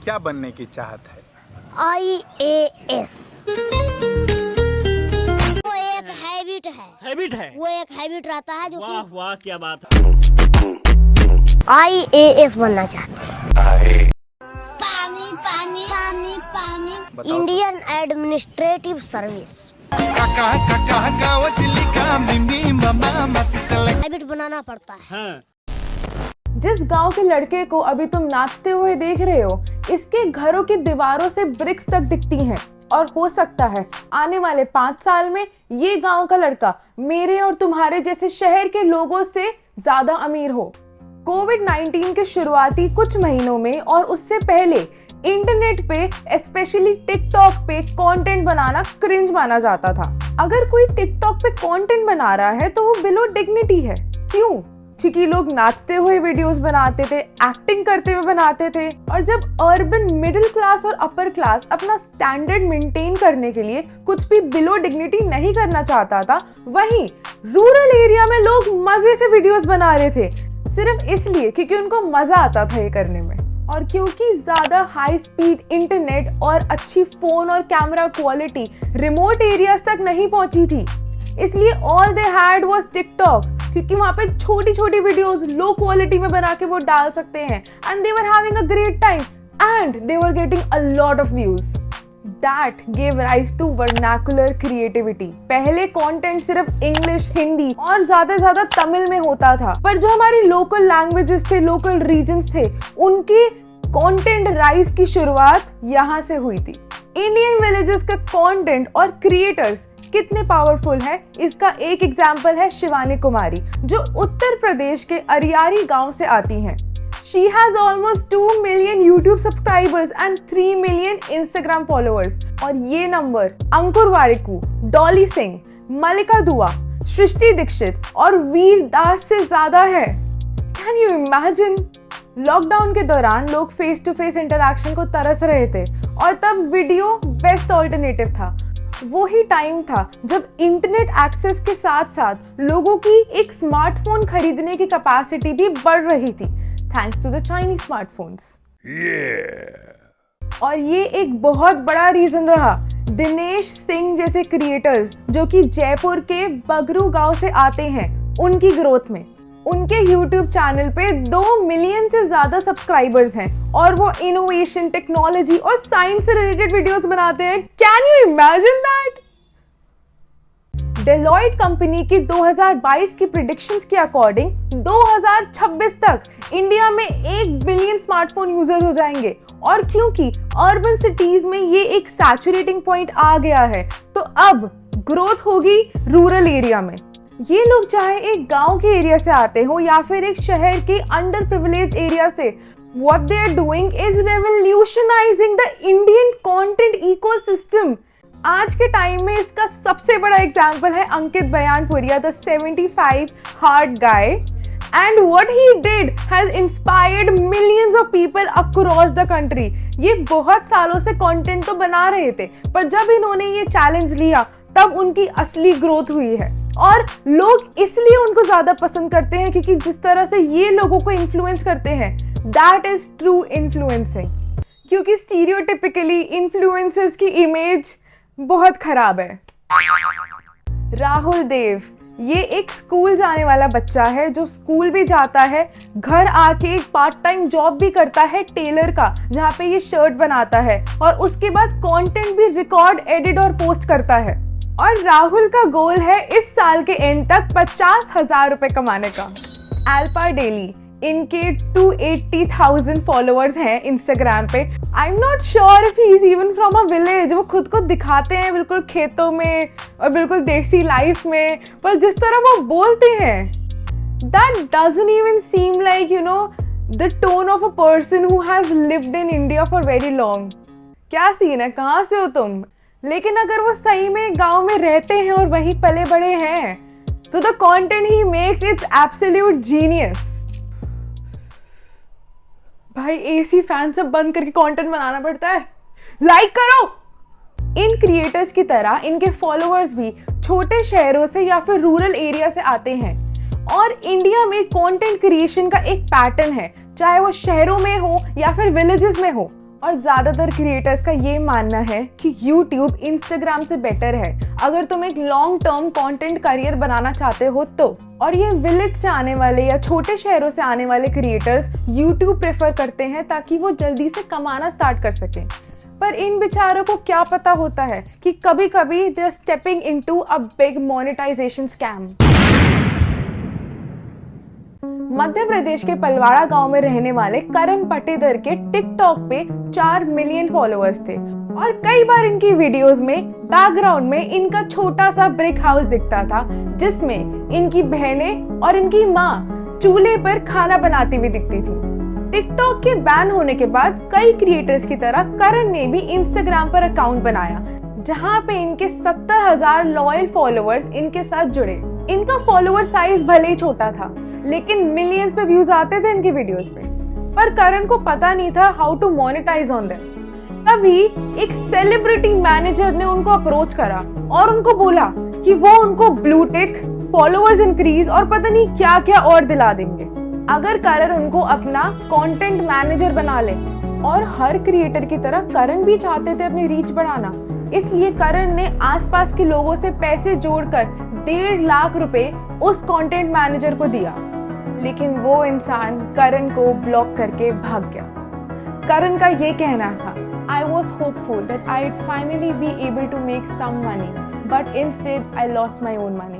क्या बनने की चाहत है? IAS। वो एक हैबिट है। हैबिट है। वो एक हैबिट रहता है जो कि वाह वाह क्या बात है। IAS बनना चाहते हैं। पानी पानी पानी पानी। Indian administrative service. हैबिट बनाना पड़ता है। हाँ। जिस गांव के लड़के को अभी तुम नाचते हुए देख रहे हो, इसके घरों की दीवारों से ब्रिक्स तक दिखती हैं और हो सकता है आने वाले 5 साल में ये गांव का लड़का मेरे और तुम्हारे जैसे शहर के लोगों से ज्यादा अमीर हो। कोविड-19 के शुरुआती कुछ महीनों में और उससे पहले इंटरनेट पे स्पेशली टिकटॉक पे कंटेंट बनाना क्रिंज माना जाता था। अगर कोई टिकटॉक पे कंटेंट बना रहा है तो वो बिलो डिग्निटी है। क्यों? क्योंकि लोग नाचते हुए वीडियोस बनाते थे, एक्टिंग करते हुए बनाते थे। और जब अर्बन मिडिल क्लास और अपर क्लास अपना स्टैंडर्ड मेंटेन करने के लिए कुछ भी बिलो डिग्निटी नहीं करना चाहता था, वहीं रूरल एरिया में लोग मजे से वीडियोस बना रहे थे, सिर्फ इसलिए क्योंकि उनको मजा आता था ये करने में। और क्योंकि ज्यादा हाई स्पीड इंटरनेट और अच्छी फोन और कैमरा क्वालिटी रिमोट एरियाज तक नहीं पहुंची थी, इसलिए all they had was TikTok, क्योंकि वहां पे छोटी छोटी वीडियोस लो क्वालिटी में बना के वो डाल सकते हैं and they were having a great time and they were getting a lot of views. That give rise to vernacular creativity. पहले कंटेंट सिर्फ इंग्लिश, हिंदी और ज्यादा तमिल में होता था, पर जो हमारी लोकल लैंग्वेजेस थे, लोकल रीजन्स थे, उनकी कंटेंट राइज की शुरुआत यहाँ से हुई थी। इंडियन विलेजेस का कंटेंट और क्रिएटर्स कितने पावरफुल है, इसका एक एग्जाम्पल है शिवानी कुमारी, जो उत्तर प्रदेश के अरियारी गांव से आती हैं। She has almost 2 million YouTube subscribers and 3 million Instagram followers। और ये नंबर अंकुर वारिकू, डॉली सिंह, मलिका दुआ, सृष्टि दीक्षित और वीर दास से ज्यादा है। Can you imagine? लॉकडाउन के दौरान लोग फेस टू फेस इंटरैक्शन को तरस रहे थे और तब वीडियो बेस्ट ऑल्टरनेटिव था। वो ही टाइम था जब इंटरनेट एक्सेस के साथ साथ लोगों की एक स्मार्टफोन खरीदने की कैपेसिटी भी बढ़ रही थी, thanks to the Chinese smartphones. और ये एक बहुत बड़ा रीजन रहा दिनेश सिंह जैसे क्रिएटर्स, जो कि जयपुर के बगरू गांव से आते हैं, उनकी ग्रोथ में। उनके YouTube चैनल पे 2 मिलियन से ज्यादा सब्सक्राइबर्स हैं और वो इनोवेशन, टेक्नोलॉजी और साइंस से रिलेटेड वीडियोस बनाते हैं। Can you imagine that? Deloitte company की 2022 की प्रेडिक्शंस के अकॉर्डिंग 2026 तक इंडिया में 1 बिलियन स्मार्टफोन यूजर्स हो जाएंगे। और क्योंकि अर्बन सिटीज में ये एक सैचुरेटिंग पॉइंट आ गया है, तो अब ग्रोथ होगी रूरल एरिया में। ये लोग चाहे एक गांव के एरिया से आते हो या फिर एक शहर के अंडर प्रिविलेज एरिया से, what they are doing is revolutionizing the Indian content ecosystem। आज के टाइम में इसका सबसे बड़ा एग्जाम्पल है Ankit Baiyanpuria, the 75 hard guy, and what he did has inspired millions of people across the country। ये बहुत सालों से कंटेंट तो बना रहे थे, पर जब इन्होंने ये चैलेंज लिया तब उनकी असली ग्रोथ हुई है। और लोग इसलिए उनको ज्यादा पसंद करते हैं क्योंकि जिस तरह से ये लोगों को इन्फ्लुएंस करते हैं, दैट इज ट्रू इन्फ्लुएंसिंग। क्योंकि स्टीरियोटिपिकली इन्फ्लुएंसर्स की इमेज बहुत खराब है। राहुल देव, ये एक स्कूल जाने वाला बच्चा है जो स्कूल भी जाता है, घर आके एक पार्ट टाइम जॉब भी करता है टेलर का, जहाँ पे ये शर्ट बनाता है और उसके बाद कंटेंट भी रिकॉर्ड, एडिट और पोस्ट करता है। और राहुल का गोल है इस साल के एंड तक 50,000 रुपए कमाने का। एल्पा डेली, इनके 280,000 फॉलोअर्स हैं इंस्टाग्राम पे। I am not sure if he is even from a village. वो खुद को दिखाते हैं बिल्कुल खेतों में और बिल्कुल देसी लाइफ में, पर जिस तरह वो बोलते हैं, that doesn't even seem like the tone of a person who has lived in India for very long. क्या सीन है, कहाँ से हो तुम? लेकिन अगर वो सही में गांव में रहते हैं और वहीं पले बड़े हैं, तो the content he makes it's absolute genius. भाई एसी फैन सब बंद करके कंटेंट बनाना पड़ता है। लाइक करो। इन क्रिएटर्स की तरह इनके फॉलोअर्स भी छोटे शहरों से या फिर रूरल एरिया से आते हैं। और इंडिया में कंटेंट क्रिएशन का एक पैटर्न है, चाहे वो शहरों में हो या फिर विलेजेस में हो। और ज़्यादातर क्रिएटर्स का ये मानना है कि YouTube Instagram से बेटर है अगर तुम एक लॉन्ग टर्म कंटेंट करियर बनाना चाहते हो तो। और ये विलेज से आने वाले या छोटे शहरों से आने वाले क्रिएटर्स YouTube प्रेफर करते हैं ताकि वो जल्दी से कमाना स्टार्ट कर सकें। पर इन बेचारों को क्या पता होता है कि कभी कभी they are stepping into a big monetization scam. Madhya Pradesh के पलवाड़ा गांव में रहने वाले करण पटेदर के टिकटॉक पे 4 मिलियन फॉलोअर्स थे और कई बार इनकी वीडियोस में बैकग्राउंड में इनका छोटा सा ब्रिक हाउस दिखता था जिसमें इनकी बहनें और इनकी माँ चूल्हे पर खाना बनाती हुई दिखती थी। टिकटॉक के बैन होने के बाद कई क्रिएटर्स की तरह करण ने भी इंस्टाग्राम पर अकाउंट बनाया जहां पे इनके 70,000 लॉयल फॉलोअर्स इनके साथ जुड़े। इनका फॉलोअर साइज भले ही छोटा था लेकिन मिलियंस पे व्यूज आते थे इनकी वीडियोस पे। पर करण को पता नहीं था how to monetize on them. तभी एक सेलिब्रिटी मैनेजर ने उनको अप्रोच करा और उनको बोला कि वो उनको ब्लू टिक, फॉलोअर्स इंक्रीज और पता नहीं क्या क्या और दिला देंगे अगर करण उनको अपना कंटेंट मैनेजर बना ले। और हर क्रिएटर की तरह करण भी चाहते थे अपनी रीच बढ़ाना, इसलिए करण ने आसपास के लोगों से पैसे जोड़कर 1.5 लाख रुपए उस कंटेंट मैनेजर को दिया। लेकिन वो इंसान करण को ब्लॉक करके भाग गया। करण का ये कहना था, I was hopeful that I'd finally be able to make some money, but instead I lost my own money.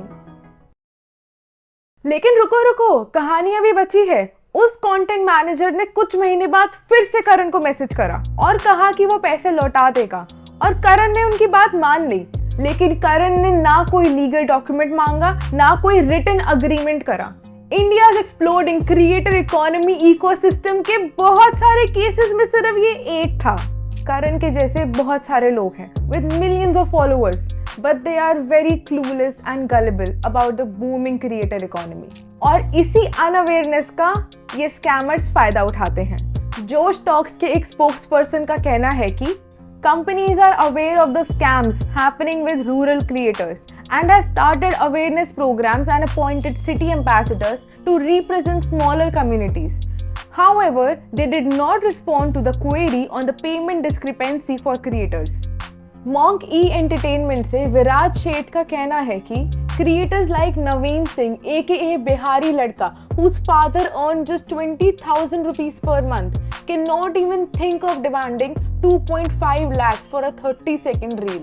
लेकिन रुको रुको, कहानी अभी बची है। उस कंटेंट मैनेजर ने कुछ महीने बाद फिर से करण को मैसेज करा और कहा कि वो पैसे लौटा देगा और करण ने उनकी बात मान ली। लेकिन करण ने ना कोई लीगल डॉक्यूमेंट मांगा ना कोई रिटन अग्रीमेंट करा। India's exploding creator economy ecosystem के बहुत सारे केसेस में सिर्फ ये एक था। करण के जैसे बहुत सारे लोग हैं with millions of followers, but they are very clueless and gullible about the booming creator economy. और इसी अनअवेयरनेस का ये स्कैमर्स फायदा उठाते हैं। जोश टॉक्स के एक स्पोक्स पर्सन का कहना है कि companies are aware of the scams happening with rural creators and has started awareness programs and appointed city ambassadors to represent smaller communities. However, they did not respond to the query on the payment discrepancy for creators. Monk E Entertainment से विराज शेठ का कहना है कि creators like Naveen Singh aka Bihari लड़का whose father earned just 20,000 rupees per month cannot even think of demanding 2.5 lakhs for a 30-second reel.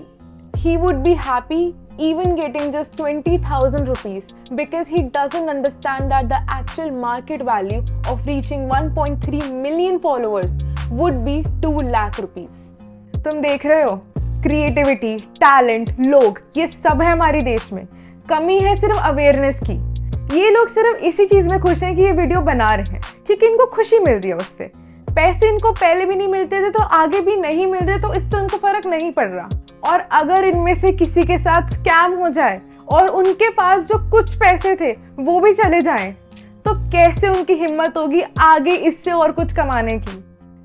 He would be happy even getting just 20,000 rupees because he doesn't understand that the actual market value of reaching 1.3 million followers would be 2 lakh rupees. तुम देख रहे हो, creativity, talent, लोग, ये सब है हमारे देश में। कमी है सिर्फ अवेयरनेस की। ये लोग सिर्फ इसी चीज में खुश हैं कि ये वीडियो बना रहे हैं क्योंकि इनको खुशी मिल रही है उससे। पैसे इनको पहले भी नहीं मिलते थे तो आगे भी नहीं मिल रहे तो इससे उनको फर्क नहीं पड़ रहा। और अगर इनमें से किसी के साथ स्कैम हो जाए और उनके पास जो कुछ पैसे थे वो भी चले जाएं, तो कैसे उनकी हिम्मत होगी आगे इससे और कुछ कमाने की।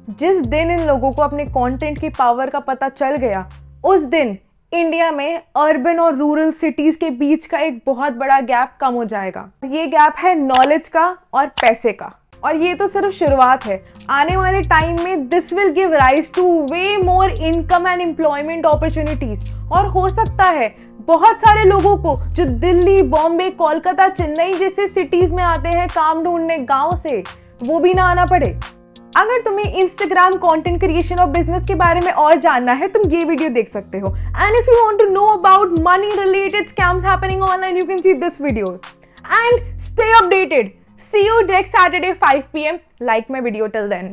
जिस दिन इन लोगों को अपने कंटेंट की पावर का पता चल गया उस दिन इंडिया में अर्बन और रूरल सिटीज के बीच का एक बहुत बड़ा गैप कम हो जाएगा। ये गैप है नॉलेज का और पैसे का। और ये तो सिर्फ शुरुआत है। आने वाले टाइम में this will give rise two way more income and employment opportunities. और हो सकता है बहुत सारे लोगों को जो दिल्ली, बॉम्बे, कोलकाता, चेन्नई जैसे सिटीज में आते हैं काम ढूंढने गांव से, वो भी ना आना पड़े। अगर तुम्हें इंस्टाग्राम कंटेंट क्रिएशन और बिजनेस के बारे में और जानना है तुम ये वीडियो देख सकते हो। And if you want to know about money related scams happening online you can see this video and stay updated. See you next Saturday 5 PM. Like my video till then.